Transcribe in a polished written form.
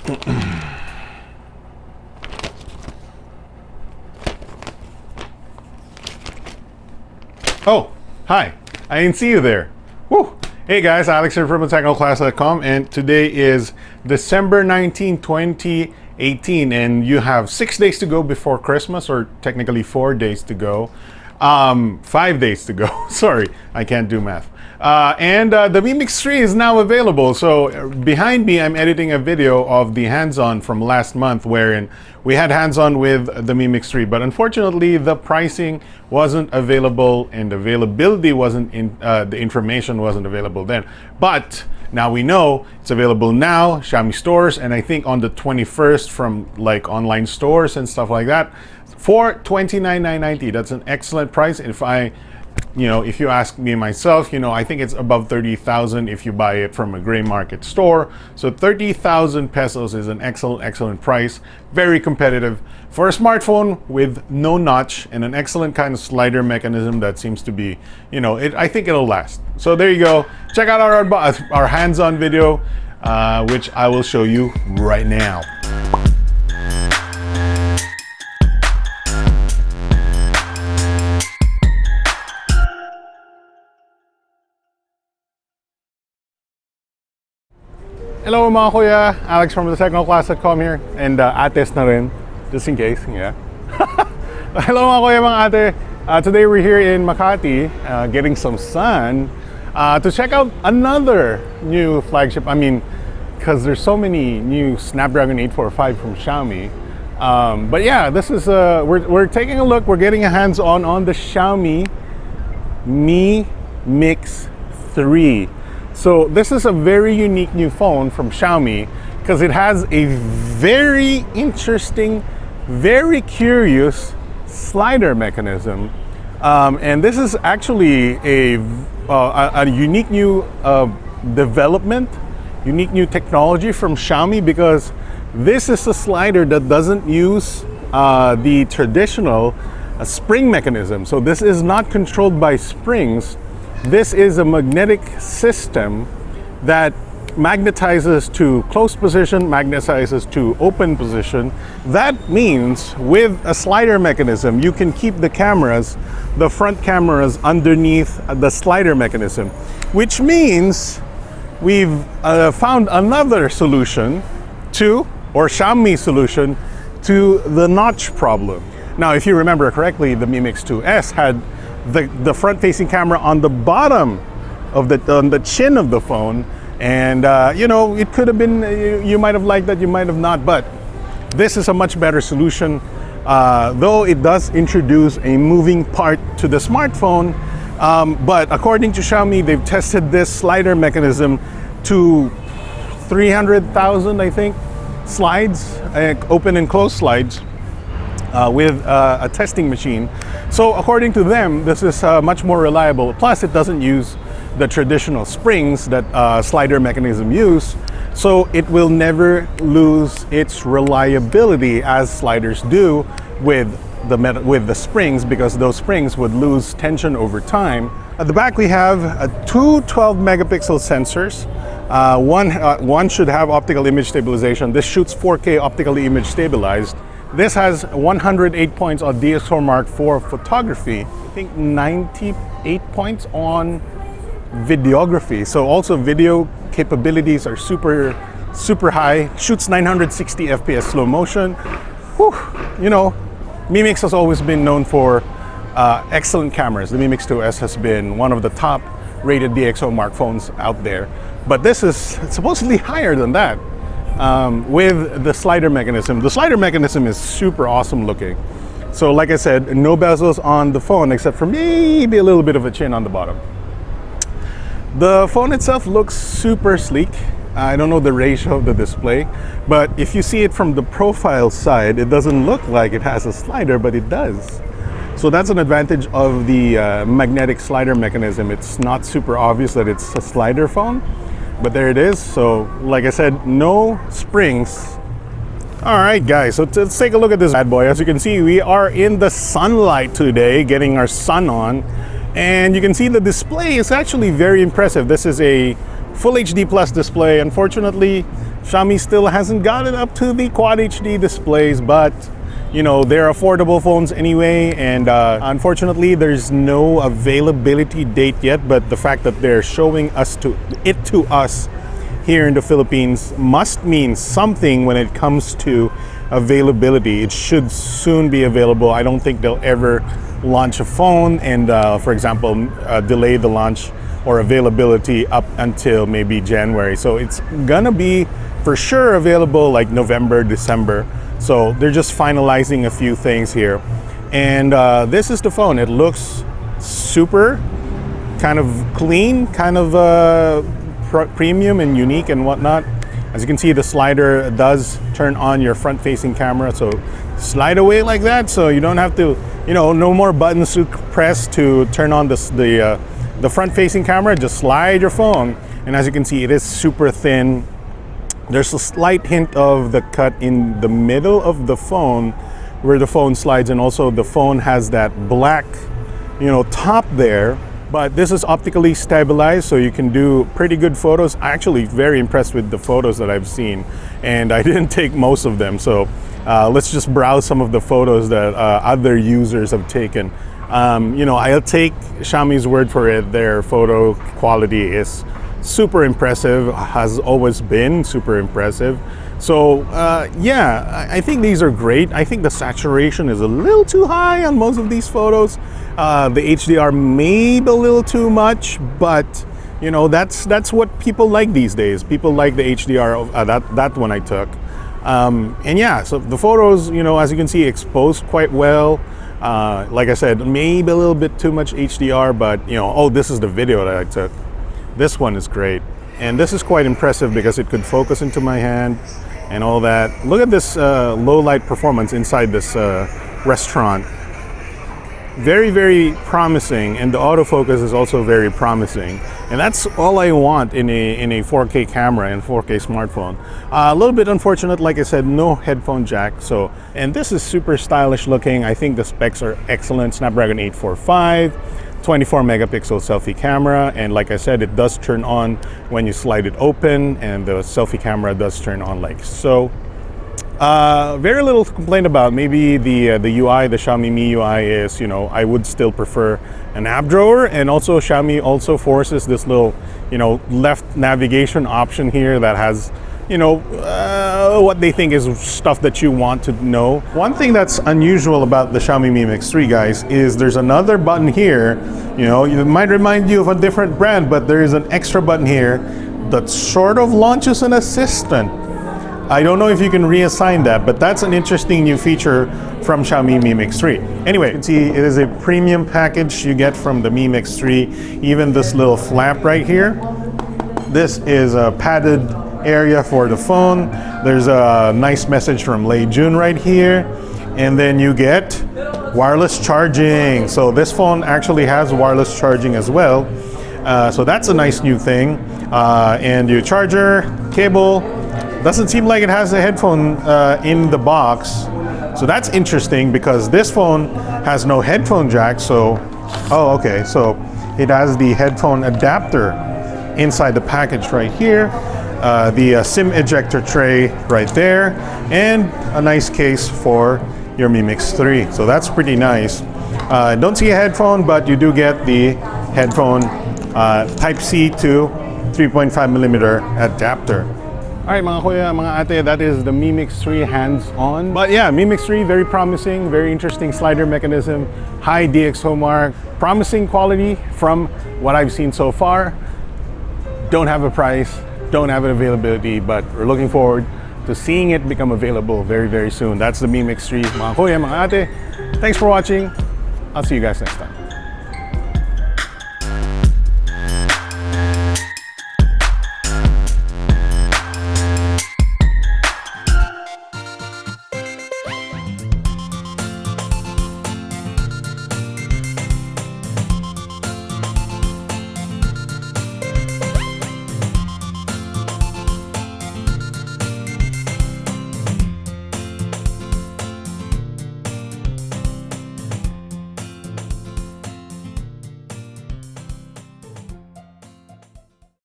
Oh, hi. I didn't see you there. Woo. Hey guys, Alex here from Notchless.com, and today is December 19, 2018, and you have 6 days to go before Christmas, or technically 4 days to go. 5 days to go. Sorry, I can't do math. And the Mi Mix 3 is now available. So behind me, I'm editing a video of the hands-on from last month, wherein we had hands-on with the Mi Mix 3, but unfortunately the pricing wasn't available and availability wasn't in, the information wasn't available then. But now we know it's available now, Xiaomi stores, and I think on the 21st from like online stores and stuff like that for $29,990. That's an excellent price. If you ask me myself, I think it's above 30,000 if you buy it from a gray market store. So 30,000 pesos is an excellent price. Very competitive for a smartphone with no notch and an excellent kind of slider mechanism that seems to be, I think it'll last. So there you go. Check out our hands-on video, which I will show you right now. Hello mga kuya, Alex from Notchless.com here, and ates na rin, just in case, yeah. Hello mga kuya, mga ate. Today we're here in Makati, getting some sun, to check out another new flagship. I mean, because there's so many new Snapdragon 845 from Xiaomi. But yeah, this is, we're taking a look, we're getting a hands-on the Xiaomi Mi Mix 3. So this is a very unique new phone from Xiaomi because it has a very interesting, very curious slider mechanism. And this is actually a unique new development, unique new technology from Xiaomi, because this is a slider that doesn't use the traditional spring mechanism. So this is not controlled by springs. This is a magnetic system that magnetizes to close position, magnetizes to open position. That means with a slider mechanism, you can keep the cameras, the front cameras, underneath the slider mechanism, which means we've found another solution or Xiaomi solution to the notch problem. Now, if you remember correctly, the Mi Mix 2S had the front-facing camera on the bottom of the chin of the phone, and it could have been, you might have liked that, you might have not, but this is a much better solution, though it does introduce a moving part to the smartphone. But according to Xiaomi, they've tested this slider mechanism to 300,000, I think, slides, open and close slides, with a testing machine. So according to them, this is much more reliable. Plus, it doesn't use the traditional springs that slider mechanism use. So it will never lose its reliability as sliders do with the springs, because those springs would lose tension over time. At the back, we have two 12-megapixel sensors. One should have optical image stabilization. This shoots 4K optically image stabilized. This has 108 points on DxOMark for photography. I think 98 points on videography. So also video capabilities are super high. Shoots 960 FPS slow motion. Whew, Mi Mix has always been known for excellent cameras. The Mi Mix 2S has been one of the top rated DxOMark phones out there. But this is supposedly higher than that. With the slider mechanism. The slider mechanism is super awesome looking. So like I said, no bezels on the phone except for maybe a little bit of a chin on the bottom. The phone itself looks super sleek. I don't know the ratio of the display, but if you see it from the profile side, it doesn't look like it has a slider, but it does. So that's an advantage of the magnetic slider mechanism. It's not super obvious that it's a slider phone, but there it is. So like I said, no springs. All right guys, so let's take a look at this bad boy. As you can see, we are in the sunlight today, getting our sun on, and you can see the display is actually very impressive. This is a full HD plus display. Unfortunately, Xiaomi still hasn't got it up to the Quad HD displays, but you know, they're affordable phones anyway, and unfortunately there's no availability date yet, but the fact that they're showing it to us here in the Philippines must mean something when it comes to availability. It should soon be available. I don't think they'll ever launch a phone and for example delay the launch or availability up until maybe January. So it's gonna be for sure available like November, December. So they're just finalizing a few things here. And this is the phone. It looks super kind of clean, kind of premium and unique and whatnot. As you can see, the slider does turn on your front-facing camera, so slide away like that, so you don't have to, you know, no more buttons to press to turn on the front-facing camera. Just slide your phone, and as you can see, it is super thin. There's a slight hint of the cut in the middle of the phone where the phone slides, and also the phone has that black, you know, top there. But this is optically stabilized, so you can do pretty good photos. I'm actually very impressed with the photos that I've seen, and I didn't take most of them. So let's just browse some of the photos that other users have taken. You know, I'll take Xiaomi's word for it. Their photo quality is super impressive, has always been super impressive. So yeah, I think these are great. I think the saturation is a little too high on most of these photos. The HDR may be a little too much, but you know, that's what people like these days. People like the HDR of that one I took. And yeah, so the photos, you know, as you can see, exposed quite well. Like I said, maybe a little bit too much HDR, but you know, oh, this is the video that I took. This one is great. And this is quite impressive because it could focus into my hand and all that. Look at this low light performance inside this restaurant. Very, very promising, and the autofocus is also very promising. And that's all I want in a 4K camera and 4K smartphone. A little bit unfortunate, like I said, no headphone jack. So, and this is super stylish looking. I think the specs are excellent. Snapdragon 845. 24 megapixel selfie camera, and like I said, it does turn on when you slide it open, and the selfie camera does turn on like so. Very little to complain about. Maybe the UI, the Xiaomi Mi UI is, you know, I would still prefer an app drawer, and also Xiaomi also forces this little, you know, left navigation option here that has, you know, what they think is stuff that you want to know. One thing that's unusual about the Xiaomi Mi Mix 3, guys, is there's another button here. You know, it might remind you of a different brand, but there is an extra button here that sort of launches an assistant. I don't know if you can reassign that, but that's an interesting new feature from Xiaomi Mi Mix 3. Anyway, you can see it is a premium package you get from the Mi Mix 3. Even this little flap right here. This is a padded area for the phone. There's a nice message from Lei Jun right here, and then you get wireless charging. So this phone actually has wireless charging as well, so that's a nice new thing. And your charger cable doesn't seem like it has a headphone in the box, so that's interesting because this phone has no headphone jack. So oh, okay, so it has the headphone adapter inside the package right here. The SIM ejector tray right there, and a nice case for your Mi Mix 3. So that's pretty nice. Don't see a headphone, but you do get the headphone Type-C to 3.5mm adapter. Alright mga kuya, mga ate, that is the Mi Mix 3 hands-on. But yeah, Mi Mix 3, very promising, very interesting slider mechanism, high DxO mark, promising quality from what I've seen so far. Don't have a price, don't have an availability, but we're looking forward to seeing it become available very, very soon. That's the Mi Mix 3. Mga kuya, mga ate, thanks for watching. I'll see you guys next time.